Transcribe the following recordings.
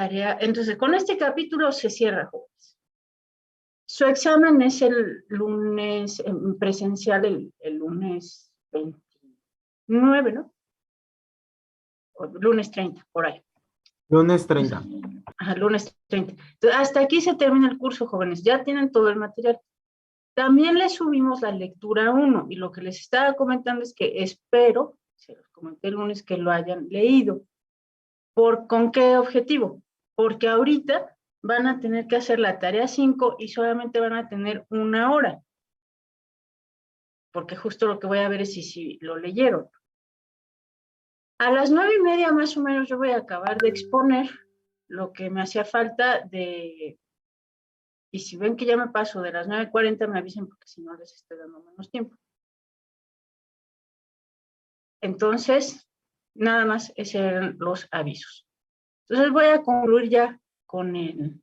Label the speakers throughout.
Speaker 1: tarea. Entonces, con este capítulo se cierra, jóvenes. Su examen es el lunes presencial, el lunes 29, ¿no? O lunes 30, por ahí.
Speaker 2: Lunes 30.
Speaker 1: Ajá, lunes 30. Entonces, hasta aquí se termina el curso, jóvenes. Ya tienen todo el material. También les subimos la lectura 1 y lo que les estaba comentando es que espero, se los comenté el lunes, que lo hayan leído. ¿Con qué objetivo? Porque ahorita van a tener que hacer la tarea 5 y solamente van a tener 1 hora. Porque justo lo que voy a ver es si lo leyeron. A las 9:30 más o menos yo voy a acabar de exponer lo que me hacía falta de... Y si ven que ya me paso de las 9:40 me avisen porque si no les estoy dando menos tiempo. Entonces, nada más esos eran los avisos. Entonces voy a concluir ya con el...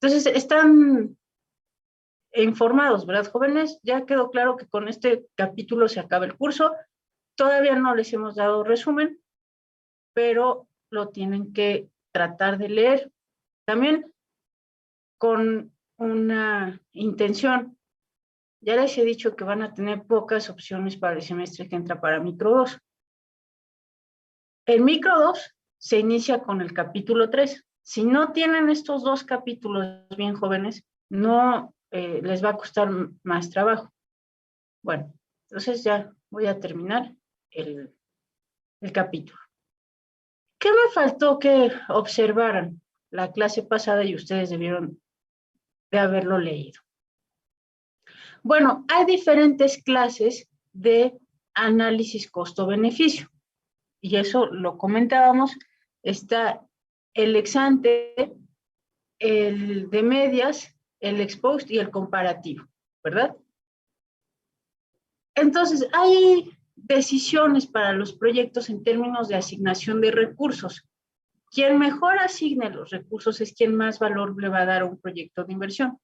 Speaker 1: Entonces, están informados, ¿verdad, jóvenes? Ya quedó claro que con este capítulo se acaba el curso. Todavía no les hemos dado resumen, pero lo tienen que tratar de leer. También con una intención. Ya les he dicho que van a tener pocas opciones para el semestre que entra para Micro 2. El Micro 2 se inicia con el capítulo 3. Si no tienen estos 2 capítulos bien jóvenes, no les va a costar más trabajo. Bueno, entonces ya voy a terminar el capítulo. ¿Qué me faltó que observaran la clase pasada y ustedes debieron de haberlo leído? Bueno, hay diferentes clases de análisis costo-beneficio. Y eso lo comentábamos. Está el ex ante, el de medias, el ex post y el comparativo, ¿verdad? Entonces, hay decisiones para los proyectos en términos de asignación de recursos. Quien mejor asigne los recursos es quien más valor le va a dar a un proyecto de inversión.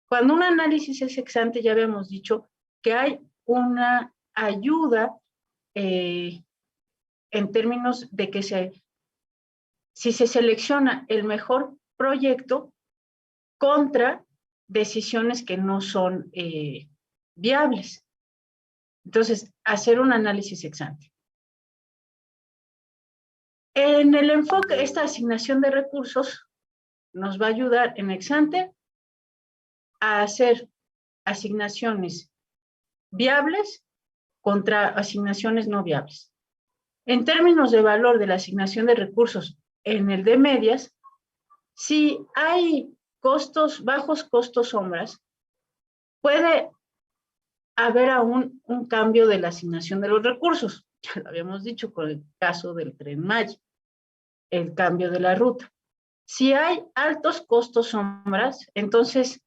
Speaker 1: Cuando un análisis es ex ante, ya habíamos dicho que hay una ayuda en términos de que si se selecciona el mejor proyecto contra decisiones que no son viables. Entonces, hacer un análisis ex ante. En el enfoque, esta asignación de recursos nos va a ayudar en ex ante a hacer asignaciones viables contra asignaciones no viables. En términos de valor de la asignación de recursos en el de medias, si hay costos, bajos costos sombras, puede haber aún un cambio de la asignación de los recursos. Ya lo habíamos dicho con el caso del Tren Maya, el cambio de la ruta. Si hay altos costos sombras, entonces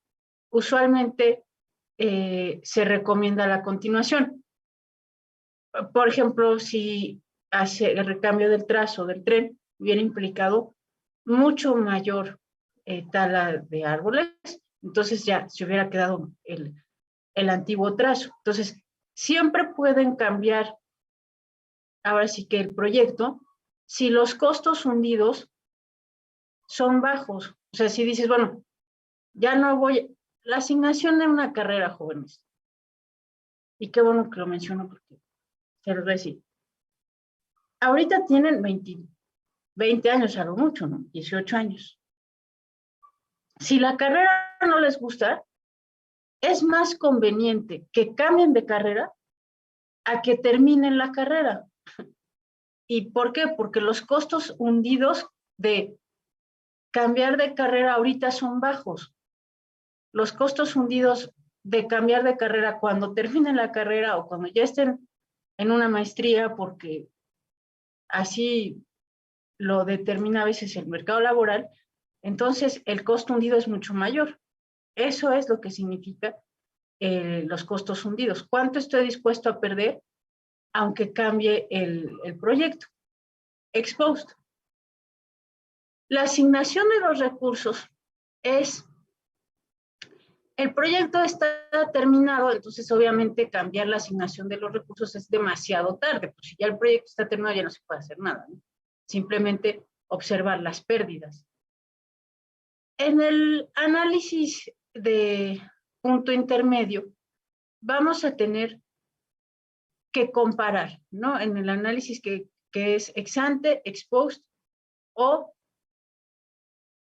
Speaker 1: usualmente se recomienda la continuación. Por ejemplo, si hace el recambio del trazo del tren hubiera implicado mucho mayor tala de árboles, entonces ya se hubiera quedado el antiguo trazo. Entonces, siempre pueden cambiar, ahora sí que el proyecto, si los costos hundidos son bajos. O sea, si dices, bueno, ya no voy, la asignación de una carrera, jóvenes, y qué bueno que lo menciono porque se lo voy a decir. Ahorita tienen 20 años a lo mucho, ¿no? 18 años. Si la carrera no les gusta, es más conveniente que cambien de carrera a que terminen la carrera. ¿Y por qué? Porque los costos hundidos de cambiar de carrera ahorita son bajos. Los costos hundidos de cambiar de carrera cuando terminen la carrera o cuando ya estén en una maestría, porque así lo determina a veces el mercado laboral, entonces el costo hundido es mucho mayor. Eso es lo que significa los costos hundidos. ¿Cuánto estoy dispuesto a perder aunque cambie el proyecto? Ex post. La asignación de los recursos es, el proyecto está terminado, entonces obviamente cambiar la asignación de los recursos es demasiado tarde, pues si ya el proyecto está terminado ya no se puede hacer nada, ¿no? Simplemente observar las pérdidas. En el análisis de punto intermedio, vamos a tener que comparar, ¿no? En el análisis que es ex ante, ex post, o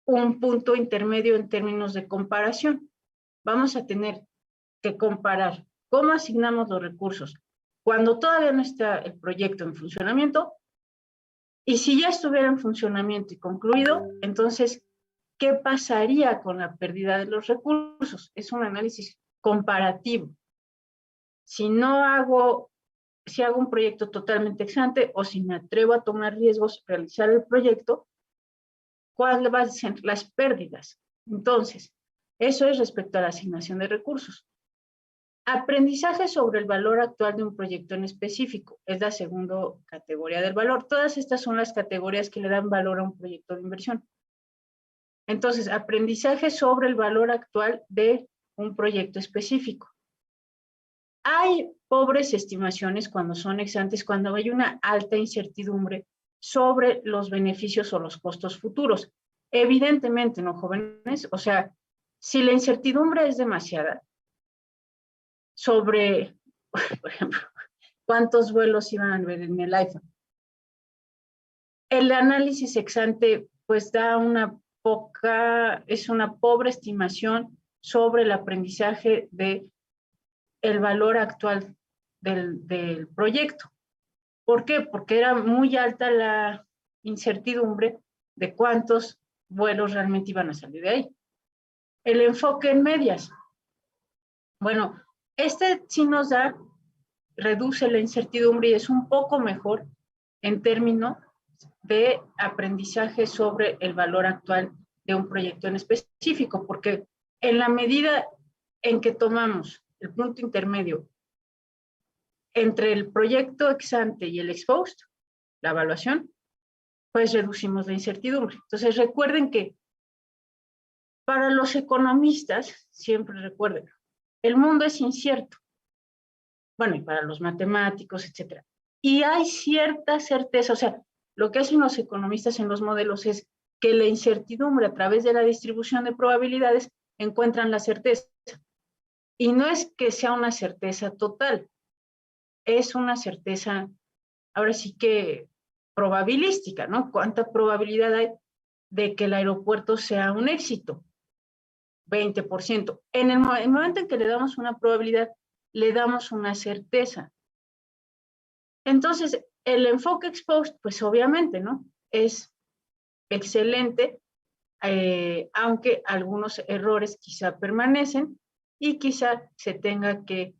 Speaker 1: un punto intermedio en términos de comparación. Vamos a tener que comparar cómo asignamos los recursos cuando todavía no está el proyecto en funcionamiento, y si ya estuviera en funcionamiento y concluido, entonces, ¿qué pasaría con la pérdida de los recursos? Es un análisis comparativo. Si hago un proyecto totalmente ex ante, o si me atrevo a tomar riesgos, realizar el proyecto, ¿cuáles van a ser las pérdidas? Entonces, eso es respecto a la asignación de recursos. Aprendizaje sobre el valor actual de un proyecto en específico, es la segunda categoría del valor. Todas estas son las categorías que le dan valor a un proyecto de inversión. Entonces, aprendizaje sobre el valor actual de un proyecto específico. Hay pobres estimaciones cuando son ex ante, cuando hay una alta incertidumbre sobre los beneficios o los costos futuros. Evidentemente, ¿no, jóvenes? O sea, si la incertidumbre es demasiada sobre, por ejemplo, cuántos vuelos iban a haber en el iPhone, el análisis ex ante pues da es una pobre estimación sobre el aprendizaje de el valor actual del proyecto. ¿Por qué? Porque era muy alta la incertidumbre de cuántos vuelos realmente iban a salir de ahí. El enfoque en medias. Bueno, sí nos reduce la incertidumbre y es un poco mejor en términos de aprendizaje sobre el valor actual de un proyecto en específico, porque en la medida en que tomamos el punto intermedio entre el proyecto ex ante y el ex post, la evaluación, pues reducimos la incertidumbre. Entonces recuerden que para los economistas, siempre recuerden, el mundo es incierto. Bueno, y para los matemáticos, etcétera. Y hay cierta certeza, o sea, lo que hacen los economistas en los modelos es que la incertidumbre a través de la distribución de probabilidades encuentran la certeza. Y no es que sea una certeza total, es una certeza, ahora sí que probabilística, ¿no? ¿Cuánta probabilidad hay de que el aeropuerto sea un éxito? 20%. En el momento en que le damos una probabilidad, le damos una certeza. Entonces, el enfoque ex post, pues obviamente, ¿no? Es excelente, aunque algunos errores quizá permanecen y quizá se tenga que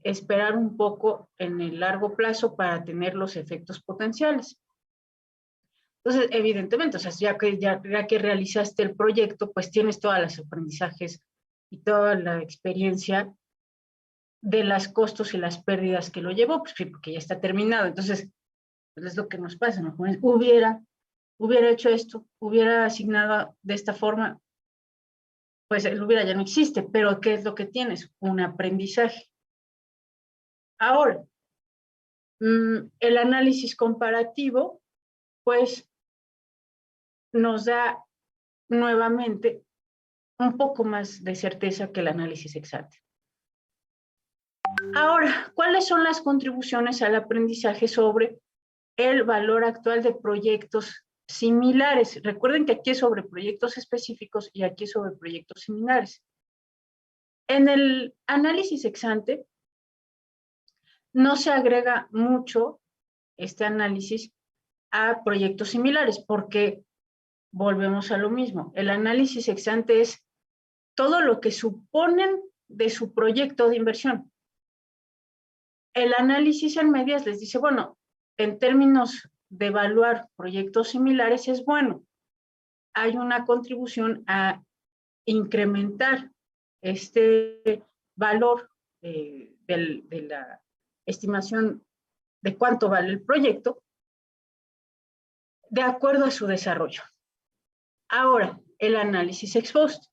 Speaker 1: esperar un poco en el largo plazo para tener los efectos potenciales. Entonces, evidentemente, o sea, ya que realizaste el proyecto, pues tienes todos los aprendizajes y toda la experiencia de los costos y las pérdidas que lo llevó, pues porque ya está terminado. Entonces, pues es lo que nos pasa, ¿no? Hubiera hecho esto, hubiera asignado de esta forma, pues el hubiera ya no existe, pero ¿qué es lo que tienes? Un aprendizaje. Ahora, el análisis comparativo, pues nos da nuevamente un poco más de certeza que el análisis ex ante. Ahora, ¿cuáles son las contribuciones al aprendizaje sobre el valor actual de proyectos similares? Recuerden que aquí es sobre proyectos específicos y aquí es sobre proyectos similares. En el análisis ex ante no se agrega mucho este análisis a proyectos similares porque volvemos a lo mismo. El análisis ex ante es todo lo que suponen de su proyecto de inversión. El análisis en medias les dice, bueno, en términos de evaluar proyectos similares es bueno. Hay una contribución a incrementar este valor de la estimación de cuánto vale el proyecto de acuerdo a su desarrollo. Ahora, el análisis ex post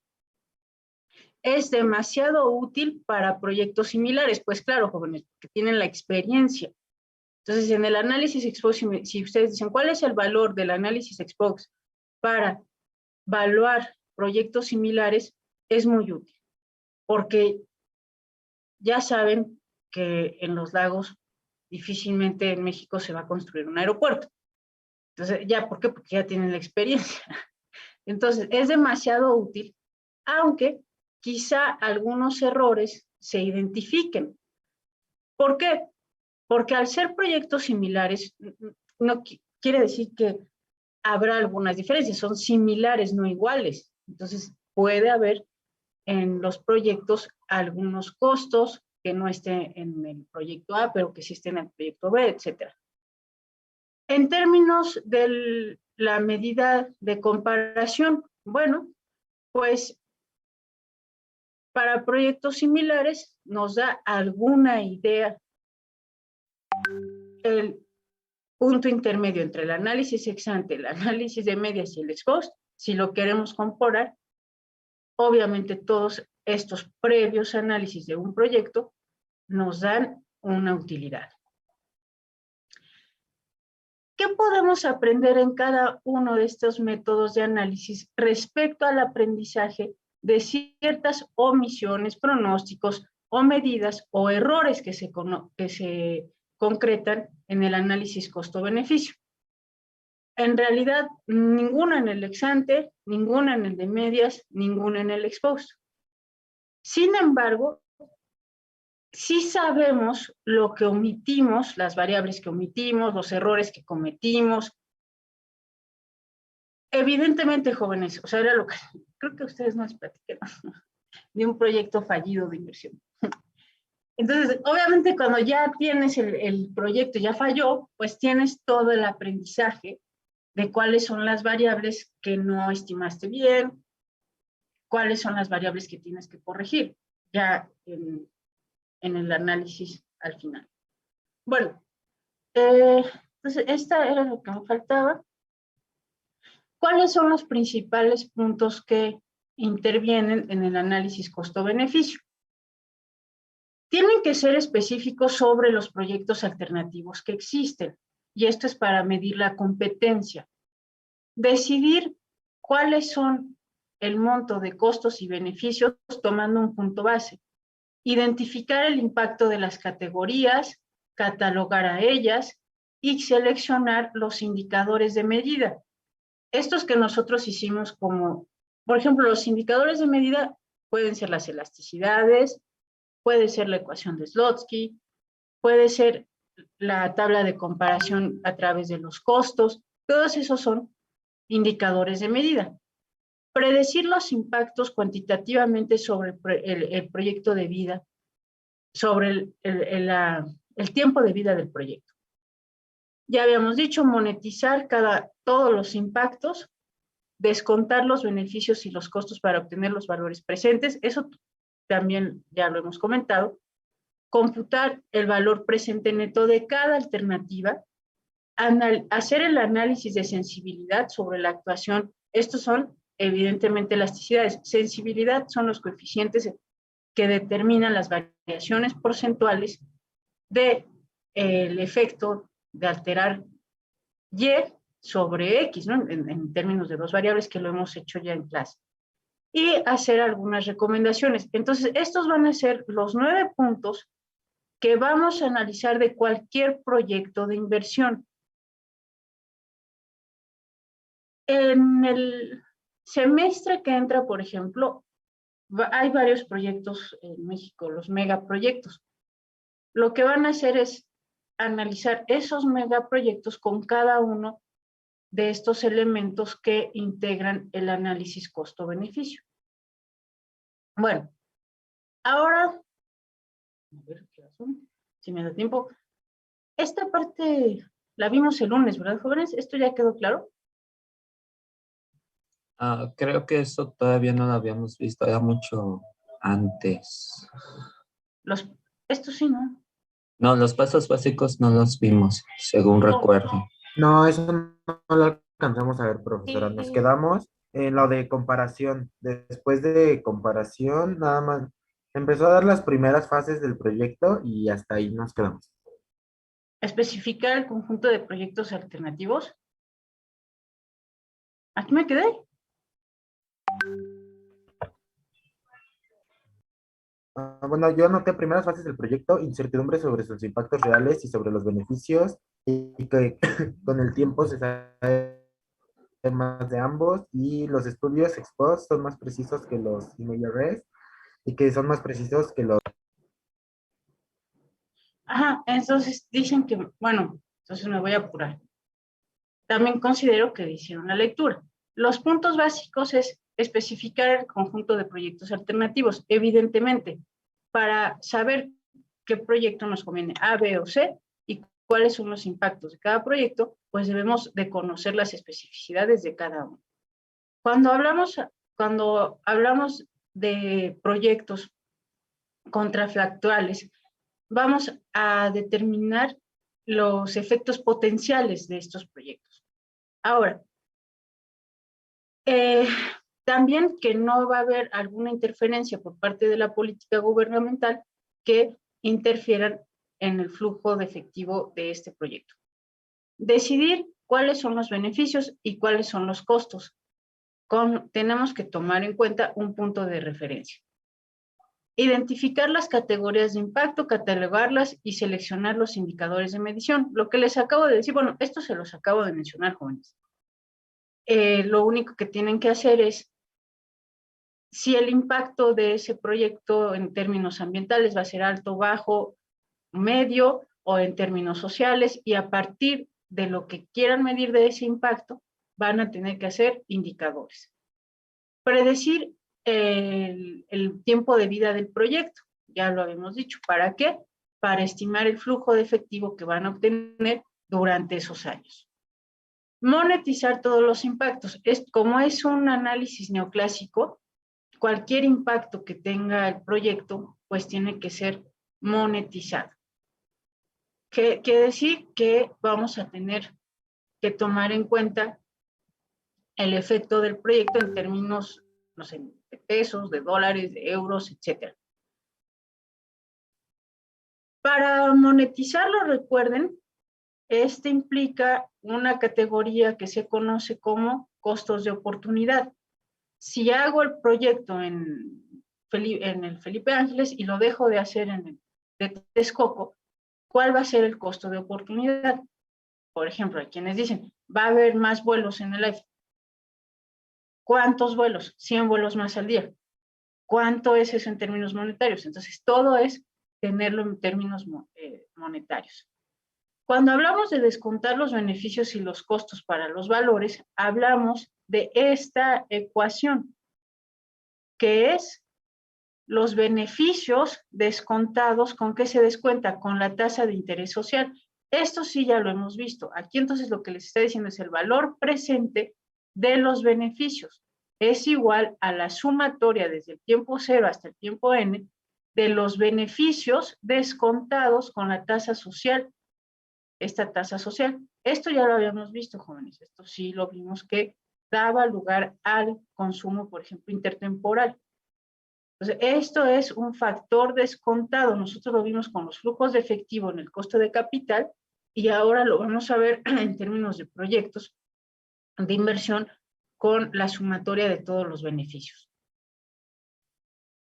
Speaker 1: es demasiado útil para proyectos similares, pues claro, jóvenes, que tienen la experiencia. Entonces, en el análisis ex post, si ustedes dicen, ¿cuál es el valor del análisis ex post para evaluar proyectos similares? Es muy útil, porque ya saben que en los lagos difícilmente en México se va a construir un aeropuerto. Entonces, ¿ya por qué? Porque ya tienen la experiencia. Entonces, es demasiado útil, aunque quizá algunos errores se identifiquen. ¿Por qué? Porque al ser proyectos similares, no quiere decir que habrá algunas diferencias, son similares, no iguales. Entonces, puede haber en los proyectos algunos costos que no estén en el proyecto A, pero que sí estén en el proyecto B, etcétera. En términos de la medida de comparación, bueno, pues para proyectos similares nos da alguna idea el punto intermedio entre el análisis ex ante, el análisis de medias y el ex post. Si lo queremos comparar, obviamente todos estos previos análisis de un proyecto nos dan una utilidad. ¿Qué podemos aprender en cada uno de estos métodos de análisis respecto al aprendizaje de ciertas omisiones, pronósticos o medidas o errores que se concretan en el análisis costo-beneficio? En realidad, ninguna en el ex ante, ninguna en el de medias, ninguna en el ex post. Sin embargo, sí sabemos lo que omitimos, las variables que omitimos, los errores que cometimos. Evidentemente, jóvenes, o sea, era lo que creo que ustedes no les platicaron de un proyecto fallido de inversión. Entonces, obviamente, cuando ya tienes el proyecto, ya falló, pues tienes todo el aprendizaje de cuáles son las variables que no estimaste bien, cuáles son las variables que tienes que corregir, ya en el análisis al final. Bueno, entonces, esta era lo que me faltaba. ¿Cuáles son los principales puntos que intervienen en el análisis costo-beneficio? Tienen que ser específicos sobre los proyectos alternativos que existen, y esto es para medir la competencia. Decidir cuáles son el monto de costos y beneficios tomando un punto base. Identificar el impacto de las categorías, catalogar a ellas y seleccionar los indicadores de medida. Estos que nosotros hicimos como, por ejemplo, los indicadores de medida pueden ser las elasticidades, puede ser la ecuación de Slotsky, puede ser la tabla de comparación a través de los costos, todos esos son indicadores de medida. Predecir los impactos cuantitativamente sobre el proyecto de vida, sobre el tiempo de vida del proyecto. Ya habíamos dicho, monetizar todos los impactos, descontar los beneficios y los costos para obtener los valores presentes, eso también ya lo hemos comentado. Computar el valor presente neto de cada alternativa, hacer el análisis de sensibilidad sobre la actuación. Estos son evidentemente elasticidades. Sensibilidad son los coeficientes que determinan las variaciones porcentuales del efecto de alterar Y sobre X, ¿no? En términos de dos variables que lo hemos hecho ya en clase. Y hacer algunas recomendaciones. Entonces, estos van a ser los 9 puntos que vamos a analizar de cualquier proyecto de inversión. En el semestre que entra, por ejemplo, hay varios proyectos en México, los megaproyectos. Lo que van a hacer es analizar esos megaproyectos con cada uno de estos elementos que integran el análisis costo-beneficio. Bueno, ahora, a ver qué razón, si me da tiempo. Esta parte la vimos el lunes, ¿verdad, jóvenes? ¿Esto ya quedó claro?
Speaker 2: Creo que eso todavía no lo habíamos visto, era mucho antes.
Speaker 1: Esto sí, ¿no?
Speaker 2: No, los pasos básicos no los vimos, según recuerdo.
Speaker 3: No, eso no lo alcanzamos a ver, profesora. Nos
Speaker 1: Sí.
Speaker 3: quedamos en lo de comparación. Después de comparación, nada más empezó a dar las primeras fases del proyecto y hasta ahí nos quedamos.
Speaker 1: especificar el conjunto de proyectos alternativos. Aquí me quedé.
Speaker 3: Bueno, yo anoté primeras fases del proyecto, incertidumbre sobre sus impactos reales y sobre los beneficios, y que con el tiempo se sabe más de ambos, y los estudios ex post son más precisos que los IMRS, y que son más precisos que los...
Speaker 1: Ajá, entonces dicen que, bueno, entonces me voy a apurar. También considero que hicieron la lectura. Los puntos básicos es especificar el conjunto de proyectos alternativos, evidentemente, para saber qué proyecto nos conviene, A, B o C, y cuáles son los impactos de cada proyecto, pues debemos de conocer las especificidades de cada uno. Cuando hablamos de proyectos contrafactuales, vamos a determinar los efectos potenciales de estos proyectos. Ahora, también que no va a haber alguna interferencia por parte de la política gubernamental que interfieran en el flujo de efectivo de este proyecto. Decidir cuáles son los beneficios y cuáles son los costos. Tenemos que tomar en cuenta un punto de referencia. Identificar las categorías de impacto, catalogarlas y seleccionar los indicadores de medición. Lo que les acabo de decir, bueno, esto se los acabo de mencionar, jóvenes. Lo único que tienen que hacer es, si el impacto de ese proyecto en términos ambientales va a ser alto, bajo, medio o en términos sociales, y a partir de lo que quieran medir de ese impacto, van a tener que hacer indicadores. Predecir el tiempo de vida del proyecto, ya lo habíamos dicho. ¿Para qué? Para estimar el flujo de efectivo que van a obtener durante esos años. Monetizar todos los impactos. Como es un análisis neoclásico, cualquier impacto que tenga el proyecto, pues tiene que ser monetizado. Quiere decir que vamos a tener que tomar en cuenta el efecto del proyecto en términos, no sé, de pesos, de dólares, de euros, etc. Para monetizarlo, recuerden, implica una categoría que se conoce como costos de oportunidad. Si hago el proyecto en el Felipe Ángeles y lo dejo de hacer en el de Texcoco, ¿cuál va a ser el costo de oportunidad? Por ejemplo, hay quienes dicen, va a haber más vuelos en el aire. ¿Cuántos vuelos? 100 vuelos más al día. ¿Cuánto es eso en términos monetarios? Entonces, todo es tenerlo en términos monetarios. Cuando hablamos de descontar los beneficios y los costos para los valores, hablamos de esta ecuación, que es los beneficios descontados. ¿Con qué se descuenta? Con la tasa de interés social. Esto sí ya lo hemos visto. Aquí entonces lo que les está diciendo es el valor presente de los beneficios. Es igual a la sumatoria desde el tiempo 0 hasta el tiempo n de los beneficios descontados con la tasa social. Esta tasa social. Esto ya lo habíamos visto, jóvenes. Esto sí lo vimos, que daba lugar al consumo, por ejemplo, intertemporal. Entonces, esto es un factor descontado. Nosotros lo vimos con los flujos de efectivo en el costo de capital, y ahora lo vamos a ver en términos de proyectos de inversión con la sumatoria de todos los beneficios.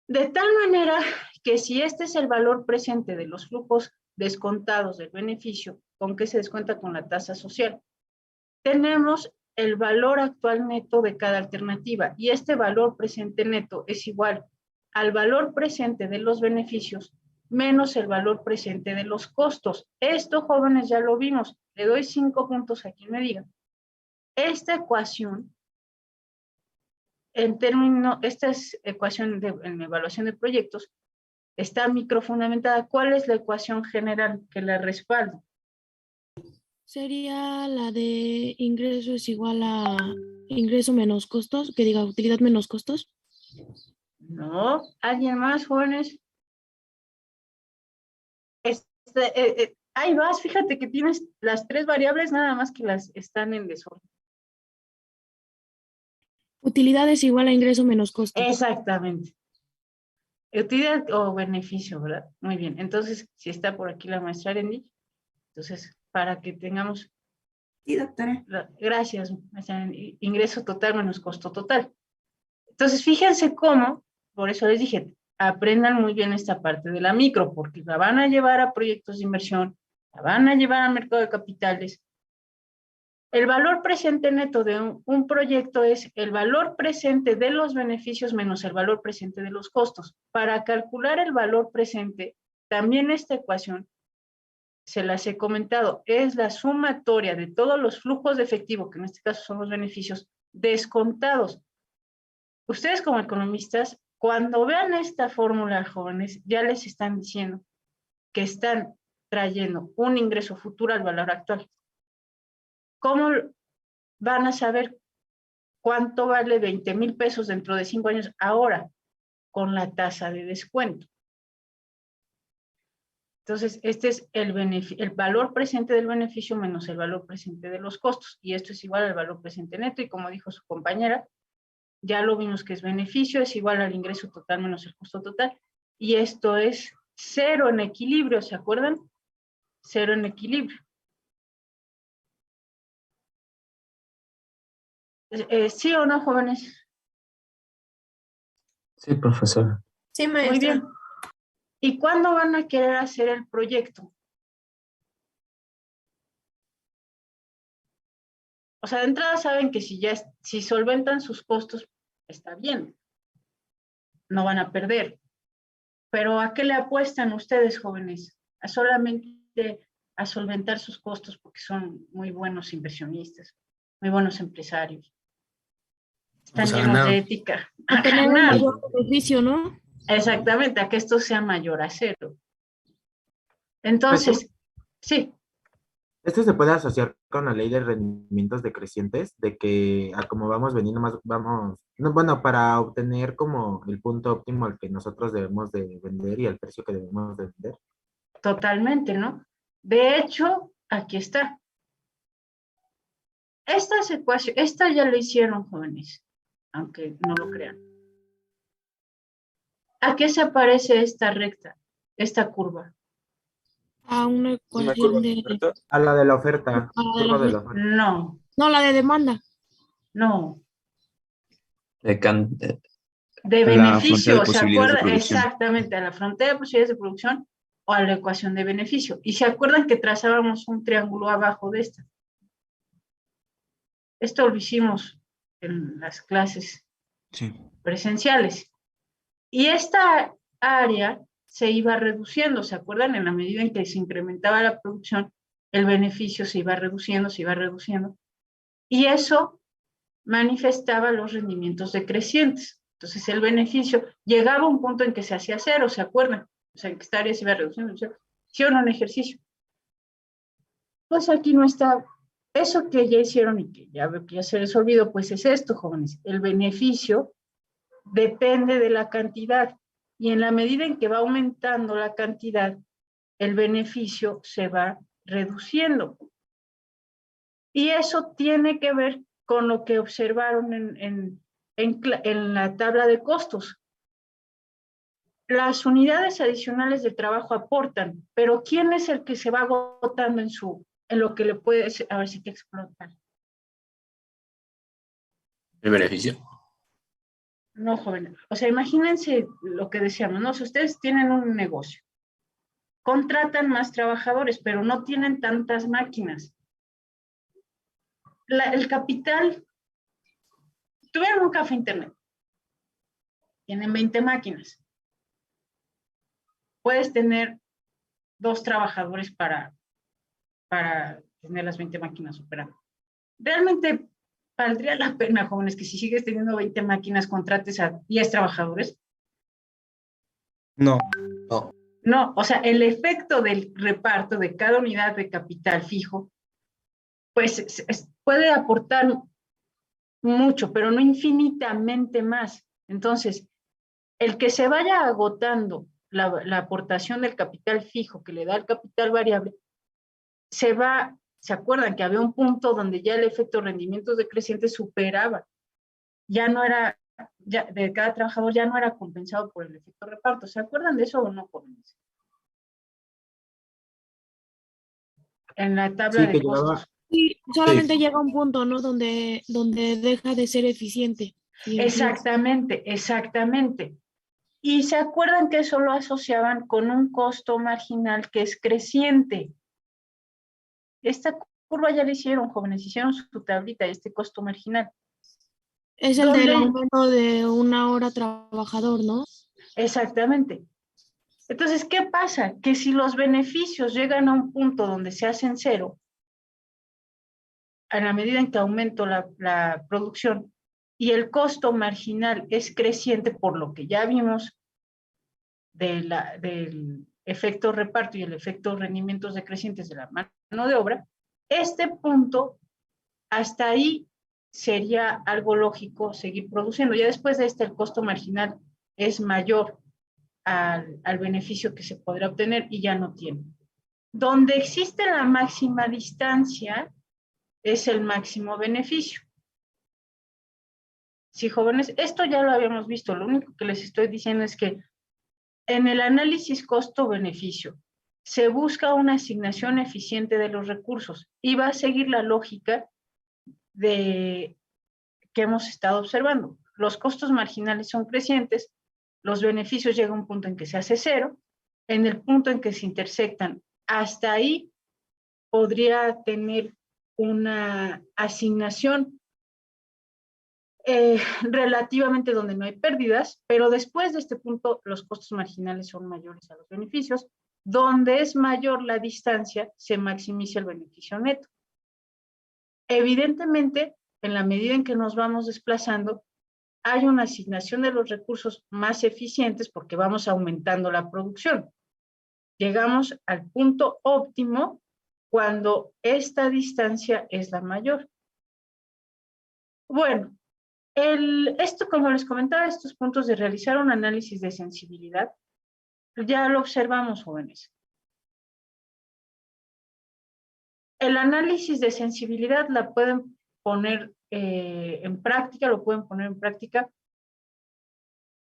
Speaker 1: De tal manera que si este es el valor presente de los flujos descontados del beneficio, ¿con qué se descuenta? Con la tasa social. Tenemos el valor actual neto de cada alternativa, y este valor presente neto es igual al valor presente de los beneficios menos el valor presente de los costos. Esto, jóvenes, ya lo vimos. Le doy 5 puntos a quien me diga. Esta ecuación, esta es ecuación en evaluación de proyectos, está microfundamentada. ¿Cuál es la ecuación general que la respalda?
Speaker 4: Sería la de ingreso es igual a ingreso menos costos, que diga utilidad menos costos.
Speaker 1: No, ¿alguien más, jóvenes? Ahí vas, fíjate que tienes las 3 variables, nada más que las están en desorden.
Speaker 4: Utilidad es igual a ingreso menos costos.
Speaker 1: Exactamente. Utilidad o beneficio, ¿verdad? Muy bien. Entonces, si está por aquí la maestra Arendi. Entonces, para que tengamos...
Speaker 5: Sí, doctora.
Speaker 1: Gracias, o sea, ingreso total menos costo total. Entonces, fíjense cómo, por eso les dije, aprendan muy bien esta parte de la micro, porque la van a llevar a proyectos de inversión, la van a llevar al mercado de capitales. El valor presente neto de un proyecto es el valor presente de los beneficios menos el valor presente de los costos. Para calcular el valor presente, también esta ecuación, se las he comentado, es la sumatoria de todos los flujos de efectivo, que en este caso son los beneficios, descontados. Ustedes como economistas, cuando vean esta fórmula, jóvenes, ya les están diciendo que están trayendo un ingreso futuro al valor actual. ¿Cómo van a saber cuánto vale 20,000 pesos dentro de 5 años ahora? Con la tasa de descuento. Entonces, este es el valor presente del beneficio menos el valor presente de los costos. Y esto es igual al valor presente neto. Y como dijo su compañera, ya lo vimos que es beneficio, es igual al ingreso total menos el costo total. Y esto es cero en equilibrio, ¿se acuerdan? Cero en equilibrio. ¿Sí o no, jóvenes?
Speaker 2: Sí, profesor.
Speaker 5: Sí,
Speaker 1: Muy
Speaker 5: maestra.
Speaker 1: bien. ¿Y cuándo van a querer hacer el proyecto? O sea, de entrada saben que si solventan sus costos, está bien. No van a perder. Pero ¿a qué le apuestan ustedes, jóvenes? ¿A solamente a solventar sus costos porque son muy buenos inversionistas, muy buenos empresarios? Están
Speaker 6: Pues a
Speaker 1: llenos de
Speaker 6: ganar.
Speaker 1: ética.
Speaker 4: A tener un mayor beneficio, ¿no?
Speaker 1: Exactamente, a que esto sea mayor a cero. Entonces, sí,
Speaker 3: Esto se puede asociar con la ley de rendimientos decrecientes, de que a como vamos vendiendo más, vamos, no, bueno, para obtener como el punto óptimo al que nosotros debemos de vender y al precio que debemos de vender.
Speaker 1: totalmente, ¿no? De hecho, aquí está. Estas ecuaciones, esta ya lo hicieron, jóvenes, aunque no lo crean. ¿A qué se parece esta recta, esta curva?
Speaker 4: A una
Speaker 6: Una
Speaker 4: ecuación
Speaker 6: curva
Speaker 4: de...
Speaker 6: perfecta.
Speaker 3: A la de la oferta,
Speaker 4: a la de la
Speaker 3: curva de la
Speaker 4: oferta.
Speaker 3: oferta.
Speaker 1: No,
Speaker 4: No, la de demanda.
Speaker 1: no.
Speaker 2: De
Speaker 1: De
Speaker 6: La frontera de
Speaker 1: beneficio, ¿se
Speaker 6: posibilidades de
Speaker 1: acuerdan?
Speaker 6: producción.
Speaker 1: Exactamente, a la frontera de posibilidades de producción o a la ecuación de beneficio. Y se acuerdan que trazábamos un triángulo abajo de esta. Esto lo hicimos en las clases
Speaker 6: Sí.
Speaker 1: presenciales. Y esta área se iba reduciendo, ¿se acuerdan? En la medida en que se incrementaba la producción, el beneficio se iba reduciendo, se iba reduciendo. Y eso manifestaba los rendimientos decrecientes. Entonces el beneficio llegaba a un punto en que se hacía cero, ¿se acuerdan? O sea, en que esta área se iba reduciendo. Hicieron un ejercicio. Pues aquí no está. Eso que ya hicieron y que ya veo que ya se les olvidó, pues es esto, jóvenes. El beneficio depende de la cantidad. Y en la medida en que va aumentando la cantidad, el beneficio se va reduciendo. Y eso tiene que ver con lo que observaron en la tabla de costos. Las unidades adicionales de trabajo aportan, pero ¿quién es el que se va agotando en lo que le puede, a ver si te explotar?
Speaker 6: El beneficio.
Speaker 1: No, joven. O sea, imagínense lo que decíamos, ¿no? Si ustedes tienen un negocio, contratan más trabajadores, pero no tienen tantas máquinas. El capital, tuvieron un café internet, tienen 20 máquinas. Puedes tener 2 trabajadores para tener las 20 máquinas operando. Realmente valdría la pena, jóvenes, que si sigues teniendo 20 máquinas, contrates a 10 trabajadores.
Speaker 6: No.
Speaker 1: No, o sea, el efecto del reparto de cada unidad de capital fijo, pues puede aportar mucho, pero no infinitamente más. Entonces, el que se vaya agotando la aportación del capital fijo que le da el capital variable, ¿se acuerdan que había un punto donde ya el efecto rendimientos decrecientes superaba? Ya no era, ya de cada trabajador ya no era compensado por el efecto reparto. ¿Se acuerdan de eso o no, jóvenes? en la tabla
Speaker 3: Sí,
Speaker 1: de
Speaker 3: que
Speaker 1: costos.
Speaker 3: llevaba,
Speaker 4: Y solamente llega a un punto, ¿no? Donde deja de ser eficiente. Y empieza.
Speaker 1: Exactamente, exactamente. Y se acuerdan que eso lo asociaban con un costo marginal que es creciente. Esta curva ya la hicieron, jóvenes, hicieron su tablita, este costo marginal.
Speaker 4: Es el del
Speaker 1: ¿Dónde?
Speaker 4: aumento de una hora trabajador, ¿no?
Speaker 1: Exactamente. Entonces, ¿qué pasa? Que si los beneficios llegan a un punto donde se hacen cero, a la medida en que aumento la producción y el costo marginal es creciente, por lo que ya vimos del efecto reparto y el efecto rendimientos decrecientes de la mano de obra, este punto, hasta ahí sería algo lógico seguir produciendo. Ya después de este, el costo marginal es mayor al beneficio que se podrá obtener y ya no tiene. Donde existe la máxima distancia es el máximo beneficio. Sí, jóvenes, esto ya lo habíamos visto. Lo único que les estoy diciendo es que en el análisis costo-beneficio se busca una asignación eficiente de los recursos y va a seguir la lógica que hemos estado observando. Los costos marginales son crecientes, los beneficios llegan a un punto en que se hace cero, en el punto en que se intersectan, hasta ahí podría tener una asignación relativamente donde no hay pérdidas, pero después de este punto los costos marginales son mayores a los beneficios. Donde es mayor la distancia, se maximiza el beneficio neto. Evidentemente, en la medida en que nos vamos desplazando, hay una asignación de los recursos más eficientes porque vamos aumentando la producción. Llegamos al punto óptimo cuando esta distancia es la mayor. Bueno, esto, como les comentaba, estos puntos de realizar un análisis de sensibilidad, ya lo observamos, jóvenes. El análisis de sensibilidad la pueden poner en práctica, lo pueden poner en práctica,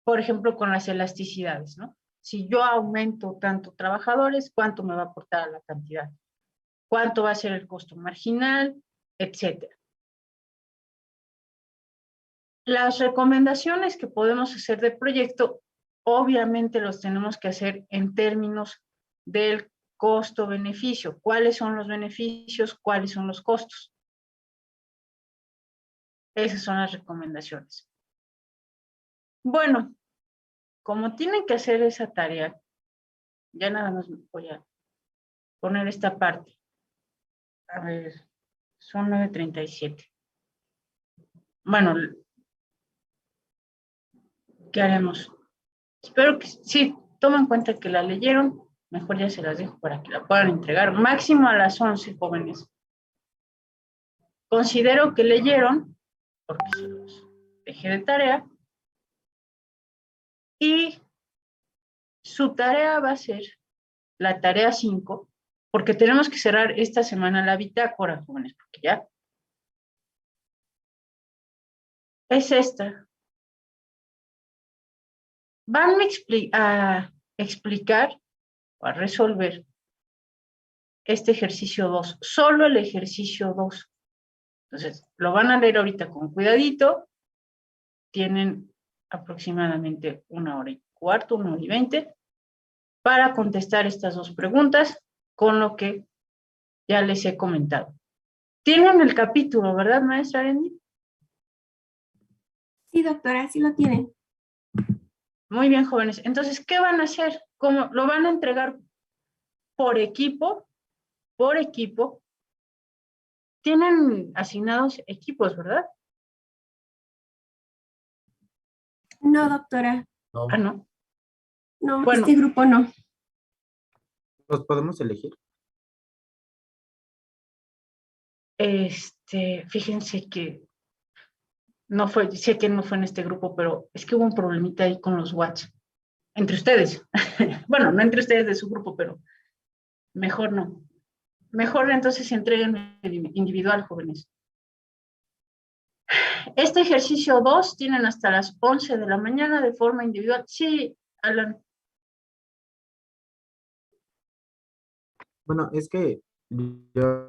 Speaker 1: por ejemplo, con las elasticidades, ¿no? Si yo aumento tanto trabajadores, ¿cuánto me va a aportar a la cantidad? ¿Cuánto va a ser el costo marginal? Etcétera. Las recomendaciones que podemos hacer de proyecto, obviamente los tenemos que hacer en términos del costo-beneficio. ¿Cuáles son los beneficios? ¿Cuáles son los costos? Esas son las recomendaciones. Bueno, como tienen que hacer esa tarea, ya nada más voy a poner esta parte. A ver, son 9:37. Bueno, ¿qué haremos? Espero que sí, tomen en cuenta que la leyeron. Mejor ya se las dejo para que la puedan entregar. Máximo a las 11, jóvenes. Considero que leyeron, porque se los dejé de tarea. Y su tarea va a ser la tarea 5, porque tenemos que cerrar esta semana la bitácora, jóvenes, porque ya es esta. Van a explicar o a resolver este ejercicio 2, solo el ejercicio 2. Entonces, lo van a leer ahorita con cuidadito. Tienen aproximadamente 1:15, 1:20, para contestar estas dos preguntas con lo que ya les he comentado. Tienen el capítulo, ¿verdad, maestra Arendi?
Speaker 5: Sí, doctora, sí lo tienen.
Speaker 1: Muy bien, jóvenes. Entonces, ¿qué van a hacer? ¿Cómo? Lo van a entregar por equipo, por equipo. Tienen asignados equipos, ¿verdad?
Speaker 5: No, doctora.
Speaker 3: no,
Speaker 1: Ah, no.
Speaker 5: No,
Speaker 1: Bueno.
Speaker 5: este grupo no.
Speaker 3: los podemos elegir.
Speaker 1: Fíjense que no fue, sé que no fue en este grupo, pero es que hubo un problemita ahí con los WhatsApp. Entre ustedes. Bueno, no entre ustedes de su grupo, pero mejor no. Mejor entonces entreguen individual, jóvenes. Este ejercicio 2 tienen hasta las 11 de la mañana de forma individual. Sí, Alan.
Speaker 3: Bueno, es que Yo,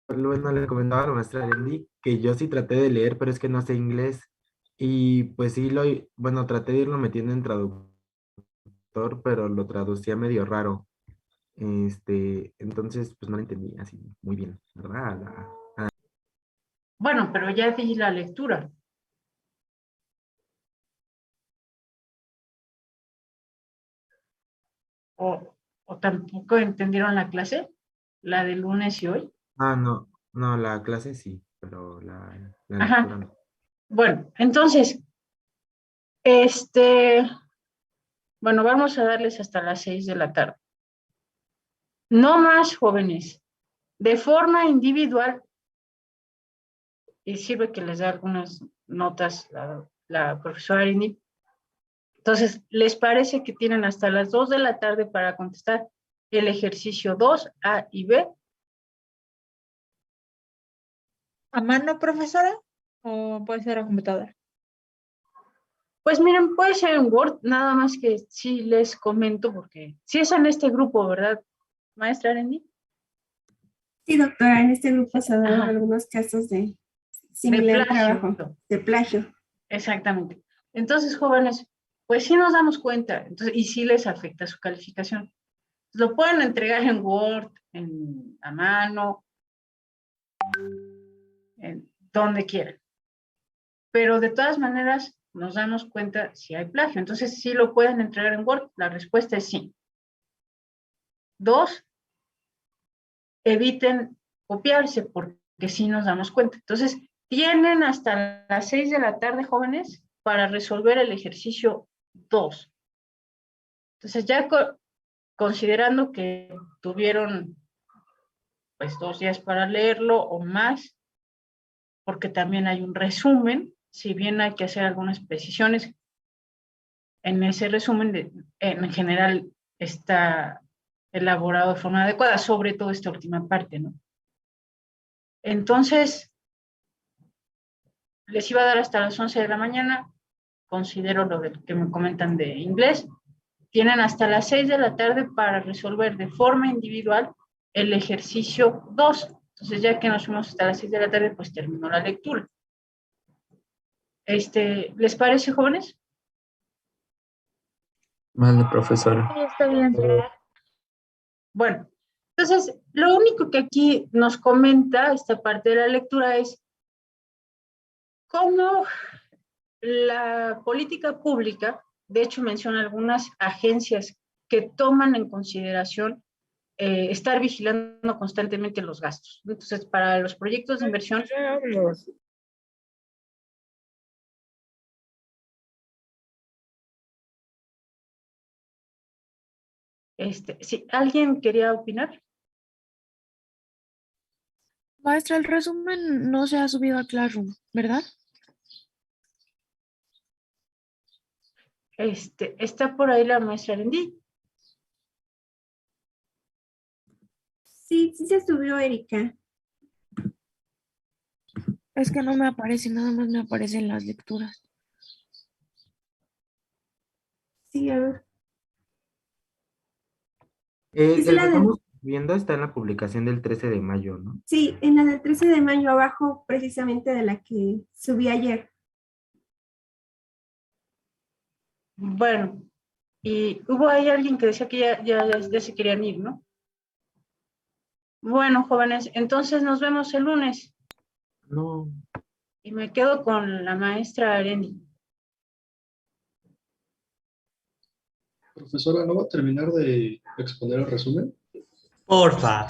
Speaker 3: bueno, le comentaba a la maestra Lendy que yo sí traté de leer, pero es que no sé inglés. Y pues sí, bueno, traté de irlo metiendo en traductor, pero lo traducía medio raro. Entonces, pues no lo entendí así muy bien, ¿verdad?
Speaker 1: Bueno, pero ya di la lectura. O tampoco entendieron la clase, la de lunes y hoy.
Speaker 3: No, no, la clase sí, pero la lectura
Speaker 1: Ajá.
Speaker 3: no.
Speaker 1: Bueno, entonces, bueno, vamos a darles hasta las 6 de la tarde. No más, jóvenes. De forma individual, y sirve que les dé algunas notas la profesora Arini. Entonces, ¿les parece que tienen hasta las 2 de la tarde para contestar el ejercicio 2A y B?
Speaker 7: ¿A mano, profesora? ¿O puede ser a computadora?
Speaker 1: Pues miren, puede ser en Word, nada más que sí les comento, porque sí es en este grupo, ¿verdad, maestra Arendi?
Speaker 5: Sí, doctora, en este grupo se han dado
Speaker 1: Ajá.
Speaker 5: algunos casos de
Speaker 1: De
Speaker 5: similar
Speaker 1: plagio.
Speaker 5: trabajo, de plagio.
Speaker 1: Exactamente. Entonces, jóvenes, pues sí nos damos cuenta, entonces, y sí les afecta su calificación. Lo pueden entregar en Word, a mano, en donde quieran. Pero de todas maneras nos damos cuenta si hay plagio. Entonces, sí lo pueden entregar en Word. La respuesta es sí. 2, eviten copiarse porque sí nos damos cuenta. Entonces, tienen hasta las 6 de la tarde, jóvenes, para resolver el ejercicio 2. Entonces, ya considerando que tuvieron pues 2 días para leerlo o más, porque también hay un resumen, si bien hay que hacer algunas precisiones, en ese resumen en general está elaborado de forma adecuada, sobre todo esta última parte, ¿no? Entonces, les iba a dar hasta las 11 de la mañana, considero lo que me comentan de inglés, tienen hasta las 6 de la tarde para resolver de forma individual el ejercicio 2. Entonces, ya que nos fuimos hasta las 6 de la tarde, pues terminó la lectura. ¿Les parece, jóvenes?
Speaker 2: Vale, profesora.
Speaker 7: Sí, está bien.
Speaker 1: Bueno, entonces, lo único que aquí nos comenta esta parte de la lectura es cómo la política pública, de hecho menciona algunas agencias que toman en consideración estar vigilando constantemente los gastos. Entonces, para los proyectos de inversión, si alguien quería opinar,
Speaker 4: Maestra, el resumen no se ha subido a Classroom, ¿verdad?
Speaker 1: está por ahí la maestra Lindy.
Speaker 5: Sí, sí se subió, Erika.
Speaker 4: Es que no me aparece, nada más me aparecen las lecturas.
Speaker 5: Sí, a ver. Es
Speaker 3: El que
Speaker 5: la del,
Speaker 3: estamos viendo está en la publicación del 13 de mayo, ¿no?
Speaker 5: sí, en la del 13 de mayo abajo, precisamente de la que subí ayer.
Speaker 1: Bueno, y hubo ahí alguien que decía que ya se querían ir, ¿no? Bueno, jóvenes, entonces nos vemos el lunes
Speaker 3: No.
Speaker 1: y me quedo con la maestra Areni.
Speaker 8: Profesora, ¿no va a terminar de exponer el resumen?
Speaker 6: Porfa.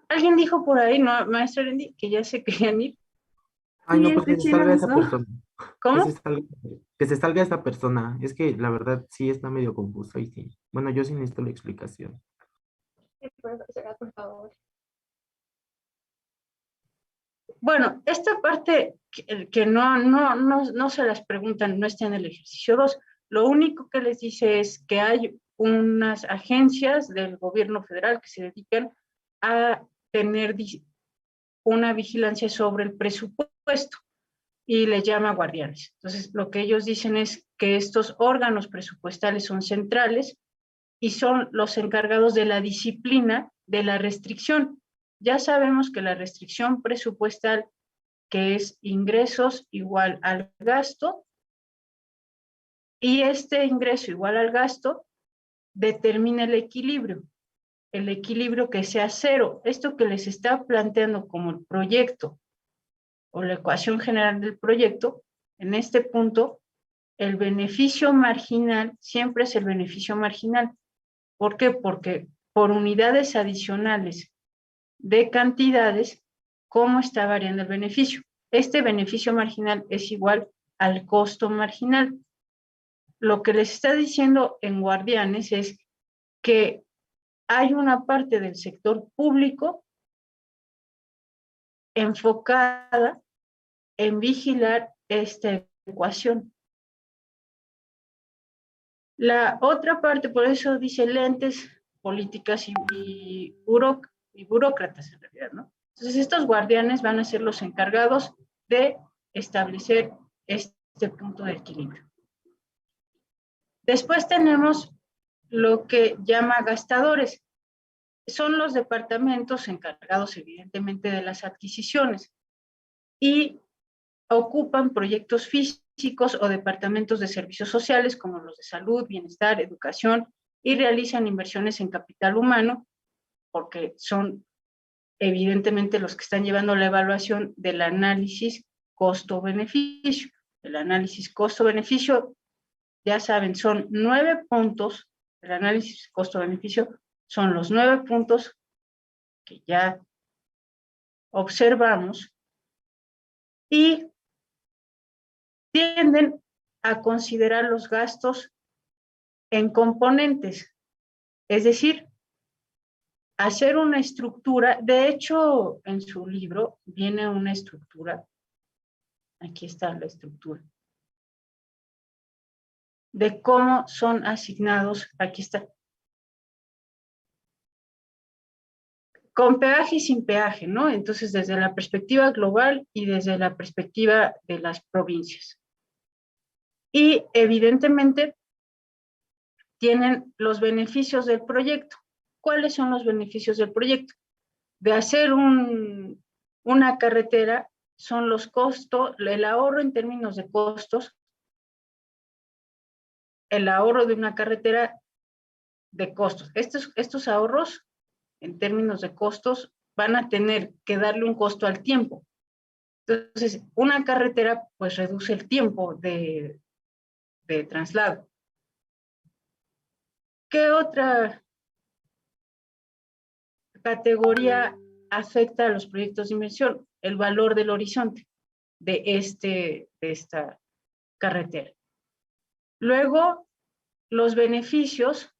Speaker 1: Alguien dijo por ahí, ¿no, maestra Areni, que ya se querían ir?
Speaker 3: Ay,
Speaker 5: Sí,
Speaker 3: no, pues que se salga
Speaker 5: escuchemos,
Speaker 3: esa
Speaker 5: ¿no?
Speaker 3: persona.
Speaker 1: ¿Cómo?
Speaker 3: Que se salga esta persona. Es que la verdad sí está medio confuso y sí. Bueno, yo sí necesito la explicación.
Speaker 7: Profesora, por favor.
Speaker 1: Bueno, esta parte que no se las preguntan, no está en el ejercicio 2. Lo único que les dice es que hay unas agencias del gobierno federal que se dedican a tener una vigilancia sobre el presupuesto y le llama guardianes. Entonces, lo que ellos dicen es que estos órganos presupuestales son centrales y son los encargados de la disciplina de la restricción. ya sabemos que la restricción presupuestal, que es ingresos igual al gasto, y este ingreso igual al gasto determina el equilibrio que sea cero. Esto que les está planteando como el proyecto o la ecuación general del proyecto, en este punto, el beneficio marginal siempre es el beneficio marginal. ¿Por qué? Porque por unidades adicionales de cantidades, ¿cómo está variando el beneficio? Este beneficio marginal es igual al costo marginal. Lo que les está diciendo en Guardianes es que hay una parte del sector público enfocada en vigilar esta ecuación. La otra parte, por eso dice lentes, políticas y burócratas en realidad, ¿no? Entonces estos guardianes van a ser los encargados de establecer este punto de equilibrio. Después tenemos lo que llama gastadores. Son los departamentos encargados evidentemente de las adquisiciones y ocupan proyectos físicos o departamentos de servicios sociales como los de salud, bienestar, educación y realizan inversiones en capital humano porque son evidentemente los que están llevando la evaluación del análisis costo-beneficio. El análisis costo-beneficio, ya saben, son 9 puntos. El análisis costo-beneficio son los 9 puntos que ya observamos y tienden a considerar los gastos en componentes, es decir, hacer una estructura. De hecho, en su libro viene una estructura, aquí está la estructura, de cómo son asignados, aquí está, con peaje y sin peaje, ¿no? Entonces, desde la perspectiva global y desde la perspectiva de las provincias. Y evidentemente tienen los beneficios del proyecto. ¿Cuáles son los beneficios del proyecto? De hacer una carretera son los costos, el ahorro en términos de costos, el ahorro de una carretera de costos. Estos ahorros en términos de costos van a tener que darle un costo al tiempo. Entonces, una carretera pues reduce el tiempo de traslado. ¿Qué otra categoría afecta a los proyectos de inversión? El valor del horizonte de esta carretera. Luego, los beneficios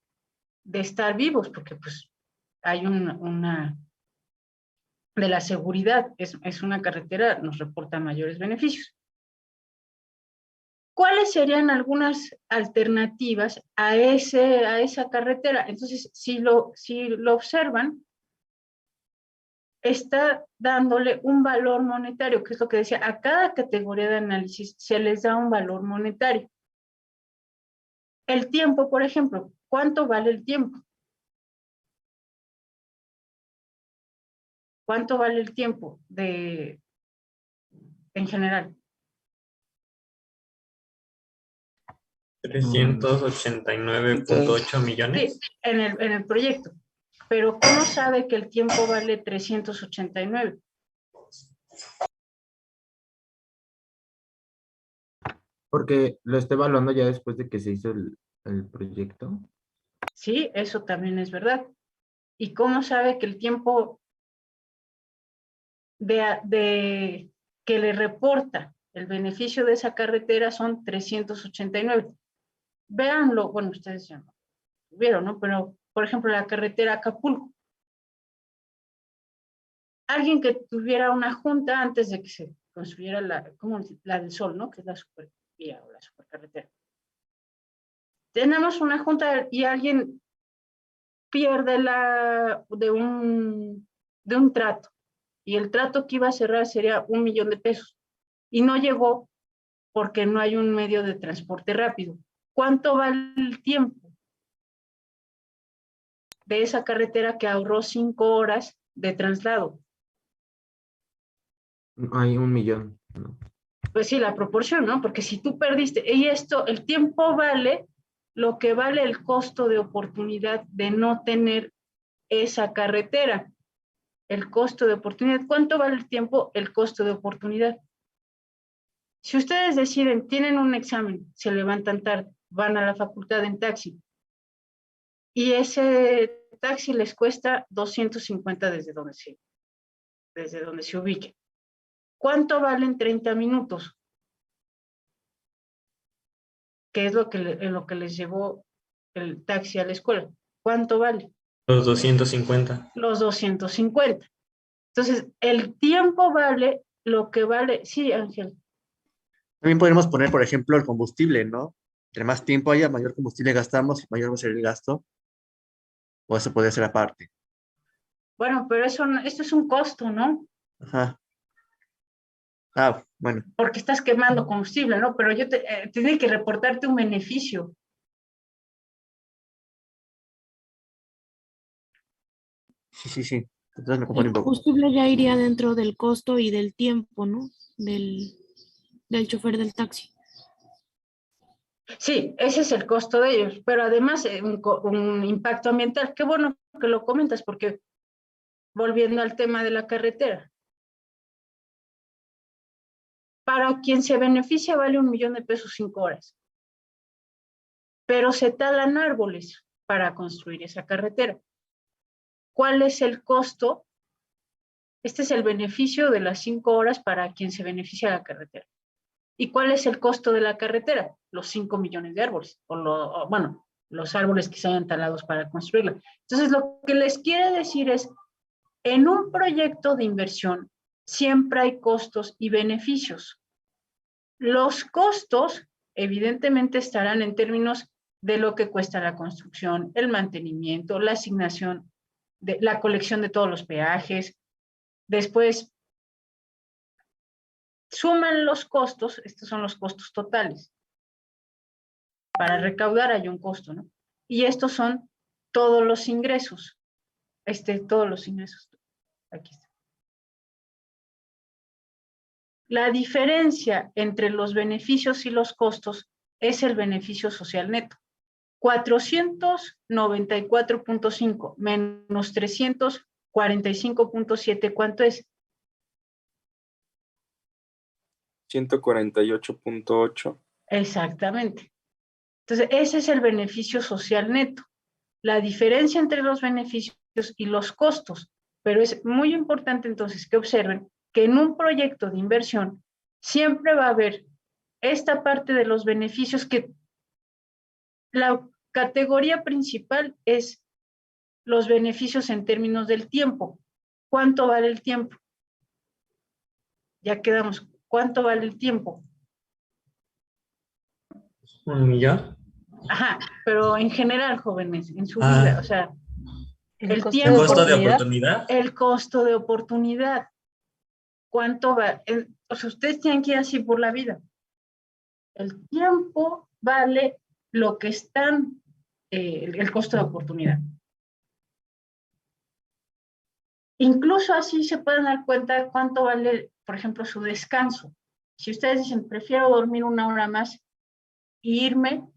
Speaker 1: de estar vivos, porque pues hay de la seguridad, es una carretera, nos reporta mayores beneficios. ¿Cuáles serían algunas alternativas a esa carretera? Entonces, si lo observan, está dándole un valor monetario, que es lo que decía, a cada categoría de análisis se les da un valor monetario. El tiempo, por ejemplo, ¿cuánto vale el tiempo? ¿Cuánto vale el tiempo en general?
Speaker 6: 389.8 millones.
Speaker 1: Sí, en el proyecto. Pero ¿cómo sabe que el tiempo vale 389?
Speaker 3: Porque lo está evaluando ya después de que se hizo el proyecto.
Speaker 1: Sí, eso también es verdad. ¿Y cómo sabe que el tiempo que le reporta el beneficio de esa carretera son 389? Véanlo, bueno, ustedes ya no vieron, ¿no? Pero, por ejemplo, la carretera Acapulco. Alguien que tuviera una junta antes de que se construyera la del Sol, ¿no? Que es la supervía o la supercarretera. Tenemos una junta y alguien pierde de un trato. Y el trato que iba a cerrar sería 1 millón de pesos. Y no llegó porque no hay un medio de transporte rápido. ¿Cuánto vale el tiempo de esa carretera que ahorró 5 horas de traslado.
Speaker 3: Hay 1,000,000, ¿no?
Speaker 1: Pues sí, la proporción, ¿no? Porque si tú perdiste, y esto, el tiempo vale lo que vale el costo de oportunidad de no tener esa carretera. El costo de oportunidad. ¿Cuánto vale el tiempo? El costo de oportunidad. Si ustedes deciden, tienen un examen, se levantan tarde, van a la facultad en taxi, y ese taxi les cuesta 250 desde donde se ubique. ¿Cuánto valen 30 minutos? ¿Qué es lo que les llevó el taxi a la escuela? ¿Cuánto vale?
Speaker 6: Los 250.
Speaker 1: Los 250. Entonces, el tiempo vale lo que vale. Sí, Ángel.
Speaker 9: También podemos poner, por ejemplo, el combustible, ¿no? Entre más tiempo haya, mayor combustible gastamos y mayor va a ser el gasto. O eso podría ser aparte.
Speaker 1: Bueno, pero esto es un costo, ¿no?
Speaker 9: Ajá. Ah, bueno.
Speaker 1: Porque estás quemando combustible, ¿no? Pero yo tengo que reportarte un beneficio.
Speaker 9: Sí. Entonces me confundo
Speaker 4: El
Speaker 9: un poco.
Speaker 4: combustible ya iría dentro del costo y del tiempo, ¿no? Del chofer del taxi.
Speaker 1: Sí, ese es el costo de ellos, pero además un impacto ambiental. Qué bueno que lo comentas, porque volviendo al tema de la carretera, para quien se beneficia vale 1,000,000 de pesos 5 horas, pero se talan árboles para construir esa carretera. ¿Cuál es el costo? Este es el beneficio de las 5 horas para quien se beneficia de la carretera. ¿Y cuál es el costo de la carretera? Los 5 millones de árboles, bueno, los árboles que se hayan talados para construirla. Entonces, lo que les quiere decir es, en un proyecto de inversión siempre hay costos y beneficios. Los costos, evidentemente, estarán en términos de lo que cuesta la construcción, el mantenimiento, la asignación, la colección de todos los peajes. Después, suman los costos, estos son los costos totales. Para recaudar hay un costo, ¿no? Y estos son todos los ingresos. Todos los ingresos. Aquí está. La diferencia entre los beneficios y los costos es el beneficio social neto. 494.5 menos 345.7, ¿cuánto es?
Speaker 10: 148.8.
Speaker 1: Exactamente. Entonces, ese es el beneficio social neto. La diferencia entre los beneficios y los costos. Pero es muy importante entonces que observen que en un proyecto de inversión siempre va a haber esta parte de los beneficios, que la categoría principal es los beneficios en términos del tiempo. ¿Cuánto vale el tiempo? Ya quedamos. ¿Cuánto vale el tiempo?
Speaker 6: 1,000,000.
Speaker 1: Ajá, pero en general, jóvenes, en su vida, o sea, el
Speaker 7: costo
Speaker 1: tiempo.
Speaker 6: ¿El costo de oportunidad?
Speaker 1: El costo de oportunidad. ¿Cuánto va? O sea, ustedes tienen que ir así por la vida. El tiempo vale lo que están, el costo de oportunidad. Incluso así se pueden dar cuenta cuánto vale, por ejemplo, su descanso. Si ustedes dicen, prefiero dormir 1 hora más e irme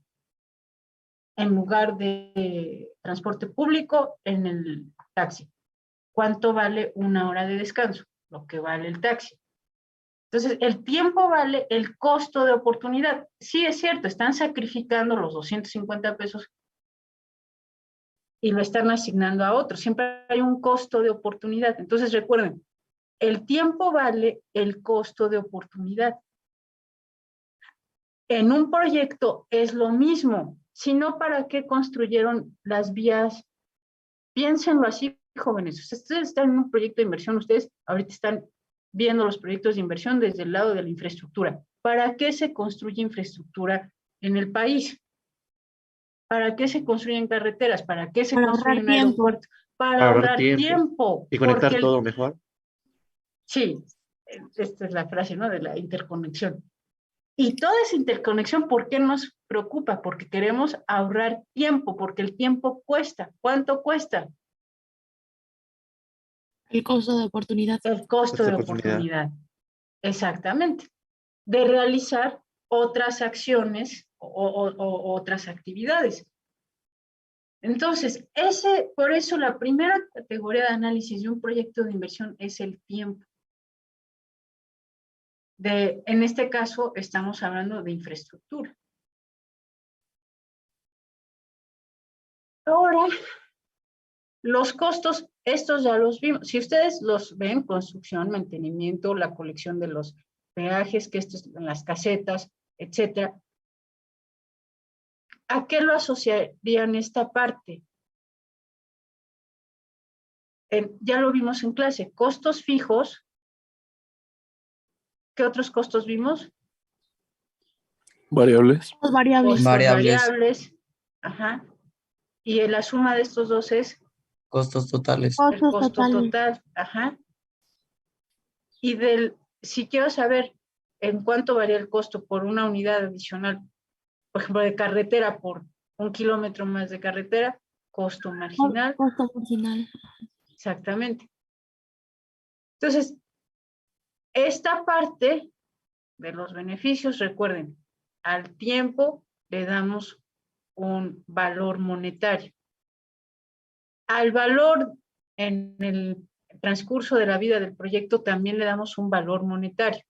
Speaker 1: en lugar de transporte público en el taxi. ¿Cuánto vale 1 hora de descanso? Lo que vale el taxi. Entonces, el tiempo vale el costo de oportunidad. Sí, es cierto, están sacrificando los 250 pesos y lo están asignando a otros. Siempre hay un costo de oportunidad. Entonces, recuerden, el tiempo vale el costo de oportunidad. En un proyecto es lo mismo. Si no, ¿para qué construyeron las vías? Piénsenlo así, jóvenes. Ustedes están en un proyecto de inversión, ustedes ahorita están viendo los proyectos de inversión desde el lado de la infraestructura. ¿Para qué se construye infraestructura en el país? ¿Para qué se construyen carreteras? ¿Para qué se construyen aeropuertos? Para ahorrar tiempo.
Speaker 9: Y conectar todo mejor.
Speaker 1: Sí, esta es la frase, ¿no? De la interconexión. Y toda esa interconexión, ¿por qué nos preocupa? Porque queremos ahorrar tiempo, porque el tiempo cuesta. ¿Cuánto cuesta?
Speaker 4: El costo de oportunidad.
Speaker 1: El costo de oportunidad. Exactamente. De realizar otras acciones o otras actividades. Entonces, por eso la primera categoría de análisis de un proyecto de inversión es el tiempo. En este caso, estamos hablando de infraestructura. Ahora, los costos, estos ya los vimos. Si ustedes los ven, construcción, mantenimiento, la colección de los peajes, que esto es en las casetas, etcétera. ¿A qué lo asociarían esta parte? Ya lo vimos en clase, costos fijos. ¿Qué otros costos vimos?
Speaker 10: Variables.
Speaker 4: Los variables.
Speaker 1: Costos
Speaker 2: Variables.
Speaker 1: variables. Ajá. Y la suma de estos dos es
Speaker 2: Costos totales.
Speaker 1: el costo total. Ajá. Y si quiero saber en cuánto varía el costo por una unidad adicional, por ejemplo, de carretera, por 1 kilómetro más de carretera, costo marginal.
Speaker 4: Costo marginal.
Speaker 1: Exactamente. Entonces, esta parte de los beneficios, recuerden, al tiempo le damos un valor monetario. Al valor en el transcurso de la vida del proyecto también le damos un valor monetario.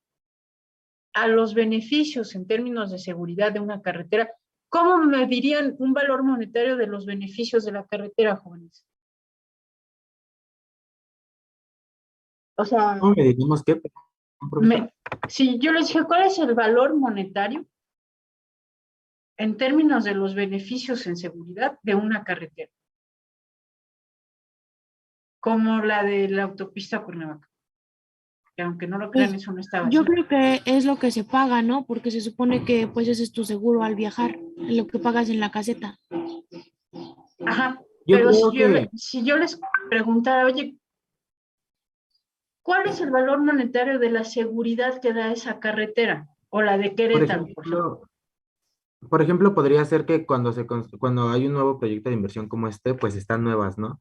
Speaker 1: A los beneficios en términos de seguridad de una carretera, ¿cómo medirían un valor monetario de los beneficios de la carretera, jóvenes? O sea,
Speaker 3: ¿Cómo mediríamos qué?
Speaker 1: si yo les dije, ¿cuál es el valor monetario en términos de los beneficios en seguridad de una carretera? Como la de la autopista Cuernavaca. Que aunque no lo crean,
Speaker 4: Pues,
Speaker 1: eso no estaba
Speaker 4: yo
Speaker 1: así.
Speaker 4: creo que es lo que se paga, ¿no? Porque se supone que pues ese es tu seguro al viajar, lo que pagas en la caseta.
Speaker 1: Ajá,
Speaker 3: Yo
Speaker 1: pero
Speaker 3: creo que
Speaker 1: si yo les preguntara, oye, ¿cuál es el valor monetario de la seguridad que da esa carretera? O la de Querétaro, por ejemplo.
Speaker 3: por ejemplo, podría ser que cuando hay un nuevo proyecto de inversión como este, pues están nuevas, ¿no?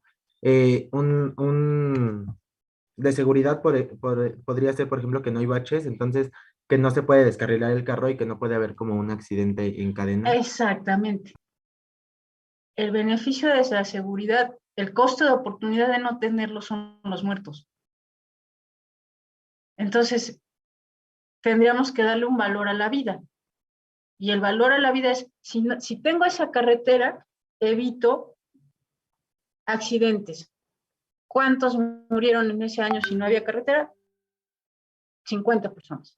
Speaker 3: De seguridad podría ser, por ejemplo, que no hay baches, entonces que no se puede descarrilar el carro y que no puede haber como un accidente en cadena.
Speaker 1: Exactamente. El beneficio de esa seguridad, el costo de oportunidad de no tenerlo son los muertos. Entonces, tendríamos que darle un valor a la vida. Y el valor a la vida es, si tengo esa carretera, evito accidentes. ¿Cuántos murieron en ese año si no había carretera? 50 personas.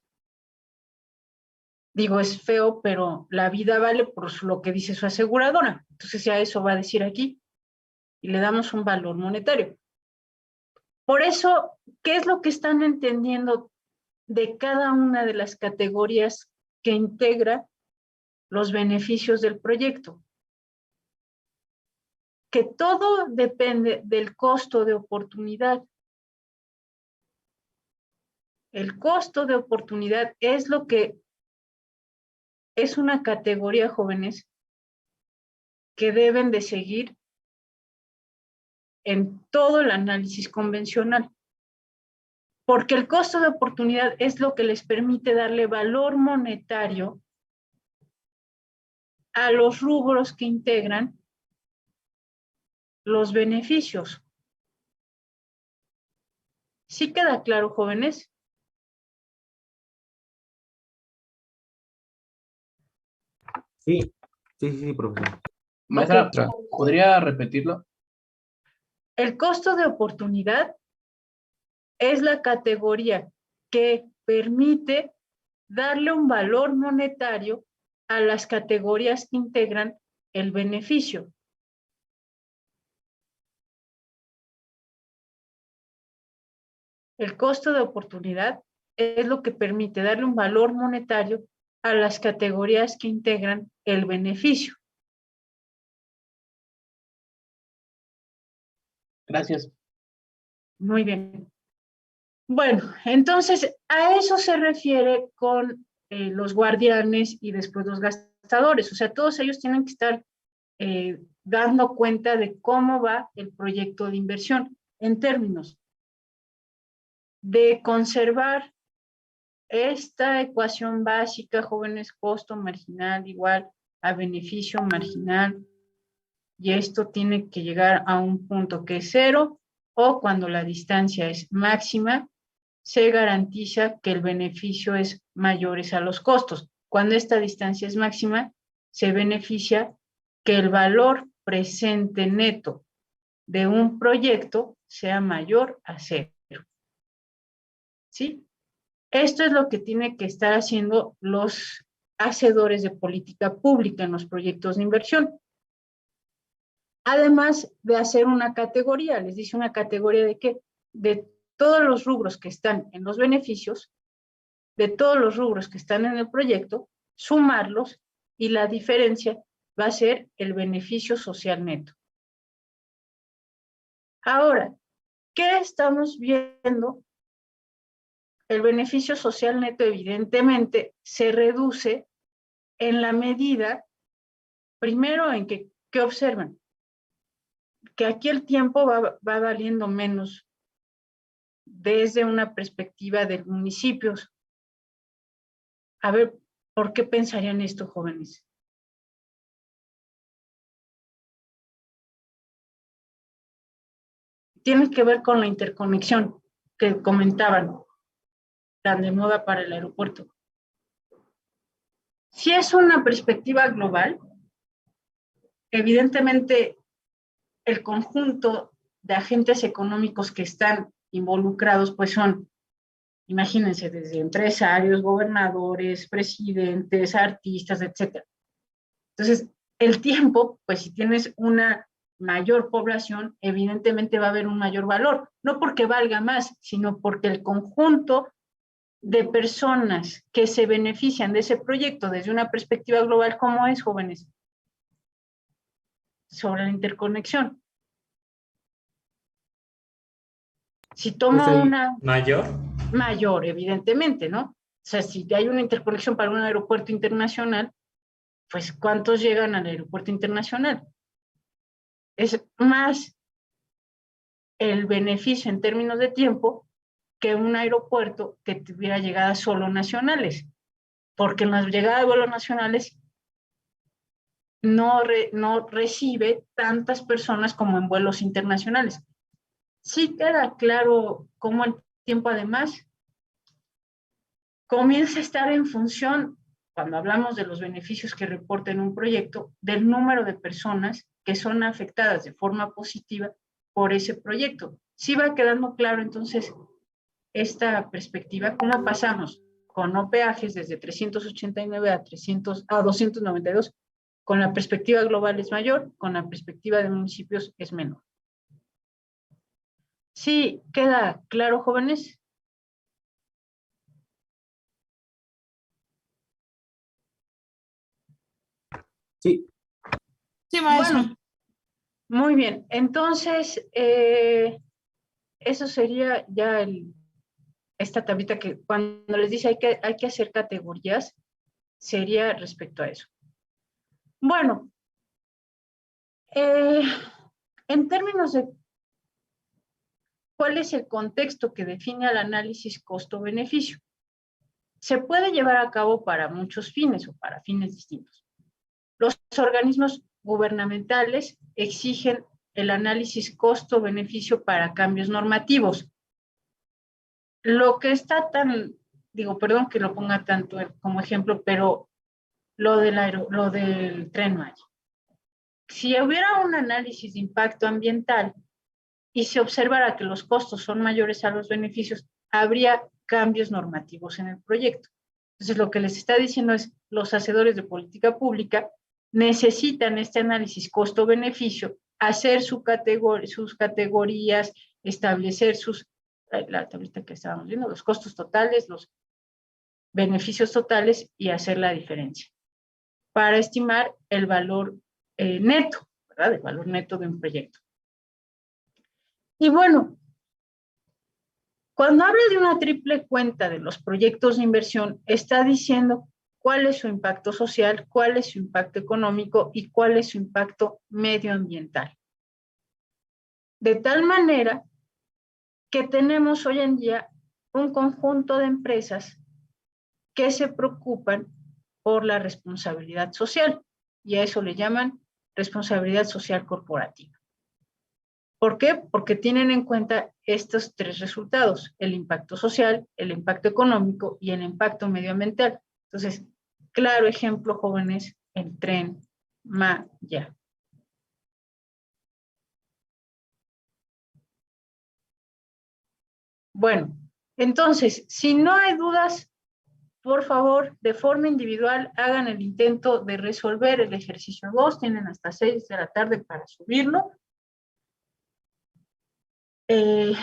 Speaker 1: Digo, es feo, pero la vida vale por lo que dice su aseguradora. Entonces ya eso va a decir aquí y le damos un valor monetario. Por eso, ¿qué es lo que están entendiendo de cada una de las categorías que integra los beneficios del proyecto? Que todo depende del costo de oportunidad. El costo de oportunidad es lo que es una categoría, jóvenes, que deben de seguir en todo el análisis convencional. Porque el costo de oportunidad es lo que les permite darle valor monetario a los rubros que integran los beneficios. ¿Sí queda claro, jóvenes?
Speaker 3: Sí, sí, profesor.
Speaker 10: Maestra, ¿podría repetirlo?
Speaker 1: El costo de oportunidad es la categoría que permite darle un valor monetario a las categorías que integran el beneficio. El costo de oportunidad es lo que permite darle un valor monetario a las categorías que integran el beneficio.
Speaker 10: Gracias.
Speaker 1: Muy bien. Bueno, entonces a eso se refiere con los guardianes y después los gastadores. O sea, todos ellos tienen que estar dando cuenta de cómo va el proyecto de inversión en términos de conservar esta ecuación básica, jóvenes, costo marginal igual a beneficio marginal, y esto tiene que llegar a un punto que es 0, o cuando la distancia es máxima, se garantiza que el beneficio es mayor a los costos. Cuando esta distancia es máxima, se beneficia que el valor presente neto de un proyecto sea mayor a 0. ¿Sí? Esto es lo que tiene que estar haciendo los hacedores de política pública en los proyectos de inversión. Además de hacer una categoría, les dice una categoría de qué? De todos los rubros que están en los beneficios, de todos los rubros que están en el proyecto, sumarlos, y la diferencia va a ser el beneficio social neto. Ahora, ¿qué estamos viendo? El beneficio social neto evidentemente se reduce en la medida, primero en que observan, que aquí el tiempo va valiendo menos desde una perspectiva de municipios. A ver, ¿por qué pensarían esto, jóvenes? Tiene que ver con la interconexión que comentaban, tan de moda para el aeropuerto. Si es una perspectiva global, evidentemente el conjunto de agentes económicos que están involucrados, pues son, imagínense, desde empresarios, gobernadores, presidentes, artistas, etc. Entonces, el tiempo, pues si tienes una mayor población, evidentemente va a haber un mayor valor, no porque valga más, sino porque el conjunto de personas que se benefician de ese proyecto desde una perspectiva global, ¿cómo es, jóvenes? Sobre la interconexión. Si tomo
Speaker 3: Pues ahí-
Speaker 1: una
Speaker 6: Mayor.
Speaker 1: evidentemente, ¿no? O sea, si hay una interconexión para un aeropuerto internacional, pues ¿cuántos llegan al aeropuerto internacional? Es más el beneficio en términos de tiempo que un aeropuerto que tuviera llegadas solo nacionales, porque en las llegadas de vuelos nacionales no recibe tantas personas como en vuelos internacionales. Sí queda claro cómo el tiempo además comienza a estar en función, cuando hablamos de los beneficios que reporta en un proyecto, del número de personas que son afectadas de forma positiva por ese proyecto. Sí va quedando claro entonces esta perspectiva, cómo pasamos con no peajes desde 389 a 292, con la perspectiva global es mayor, con la perspectiva de municipios es menor. ¿Sí queda claro, jóvenes?
Speaker 3: Sí.
Speaker 7: Sí, maestra.
Speaker 1: Bueno, muy bien. Entonces, eso sería ya esta tablita que cuando les dice hay que hacer categorías, sería respecto a eso. Bueno, en términos de cuál es el contexto que define al análisis costo-beneficio, se puede llevar a cabo para muchos fines o para fines distintos. Los organismos gubernamentales exigen el análisis costo-beneficio para cambios normativos. Lo que está tan, digo, perdón que lo ponga tanto como ejemplo, pero lo del Tren Maya. Si hubiera un análisis de impacto ambiental y se observara que los costos son mayores a los beneficios, habría cambios normativos en el proyecto. Entonces, lo que les está diciendo es, los hacedores de política pública necesitan este análisis costo-beneficio, hacer sus categorías, establecer la tablita que estábamos viendo, los costos totales, los beneficios totales y hacer la diferencia para estimar el valor neto, ¿verdad? El valor neto de un proyecto. Y bueno, cuando habla de una triple cuenta de los proyectos de inversión, está diciendo cuál es su impacto social, cuál es su impacto económico y cuál es su impacto medioambiental. De tal manera que tenemos hoy en día un conjunto de empresas que se preocupan por la responsabilidad social, y a eso le llaman responsabilidad social corporativa. ¿Por qué? Porque tienen en cuenta estos tres resultados: el impacto social, el impacto económico y el impacto medioambiental. Entonces, claro ejemplo, jóvenes, el Tren Maya. Bueno, entonces, si no hay dudas, por favor, de forma individual, hagan el intento de resolver el ejercicio 2. Tienen hasta 6 de la tarde para subirlo. Y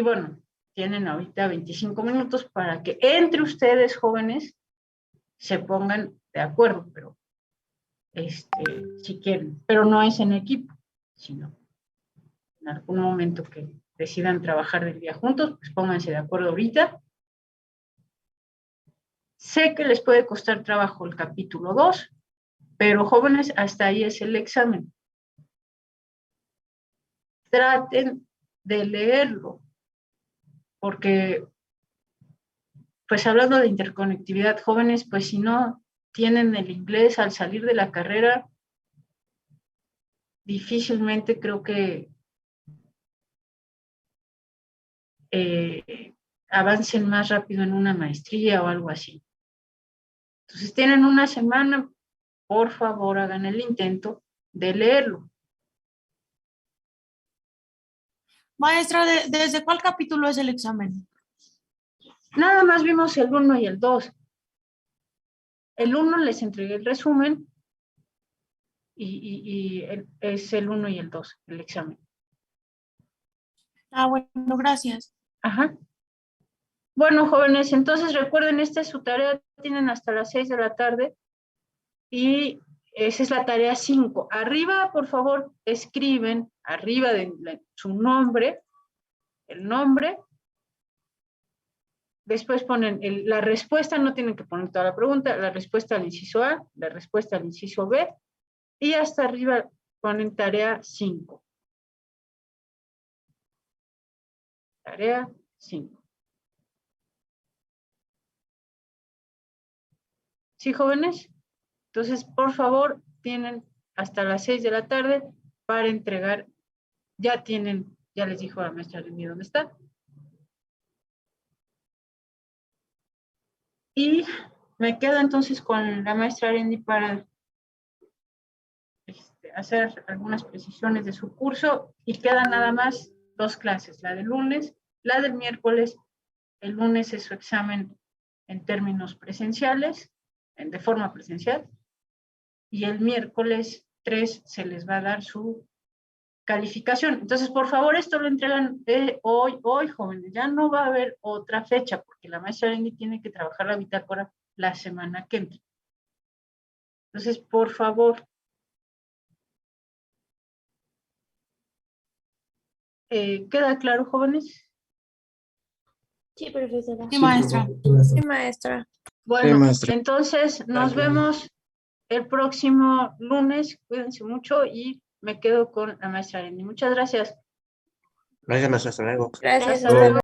Speaker 1: bueno, tienen ahorita 25 minutos para que entre ustedes, jóvenes, se pongan de acuerdo, pero si quieren. Pero no es en equipo, sino en algún momento que decidan trabajar del día juntos, pues pónganse de acuerdo ahorita. Sé que les puede costar trabajo el capítulo 2, pero jóvenes, hasta ahí es el examen. Traten de leerlo, porque, pues hablando de interconectividad, jóvenes, pues si no tienen el inglés al salir de la carrera, difícilmente creo que avancen más rápido en una maestría o algo así. Entonces tienen una semana, por favor hagan el intento de leerlo.
Speaker 4: Maestra, ¿desde cuál capítulo es el examen?
Speaker 1: Nada más vimos el 1 y el 2. El 1 les entregué el resumen y es el 1 y el 2, el examen.
Speaker 4: Ah, bueno, gracias.
Speaker 1: Ajá. Bueno, jóvenes, entonces recuerden, esta es su tarea, tienen hasta las 6 de la tarde y esa es la tarea 5. Arriba, por favor, escriben, arriba de su nombre, el nombre. Después ponen la respuesta, no tienen que poner toda la pregunta, la respuesta al inciso A, la respuesta al inciso B, y hasta arriba ponen tarea 5. Tarea 5. ¿Sí, jóvenes? Entonces, por favor, tienen hasta las 6 de la tarde para entregar. Ya les dijo la maestra Lenny dónde está. Y me quedo entonces con la maestra Lenny para hacer algunas precisiones de su curso, y quedan nada más 2 clases, la del lunes, la del miércoles. El lunes es su examen en términos presenciales, de forma presencial, y el miércoles 3 se les va a dar su calificación. Entonces, por favor, esto lo entregan hoy, jóvenes. Ya no va a haber otra fecha, porque la maestra Lenny tiene que trabajar la bitácora la semana que entra. Entonces, por favor, ¿queda claro, jóvenes?
Speaker 5: Sí, profesora.
Speaker 4: Sí, maestra.
Speaker 5: Sí, maestra.
Speaker 1: Bueno,
Speaker 2: Sí, maestra.
Speaker 1: entonces nos vemos el próximo lunes. Cuídense mucho y me quedo con la maestra Lenny. Muchas gracias.
Speaker 9: Gracias, maestra. Hasta luego.
Speaker 5: Gracias.
Speaker 1: Hasta luego.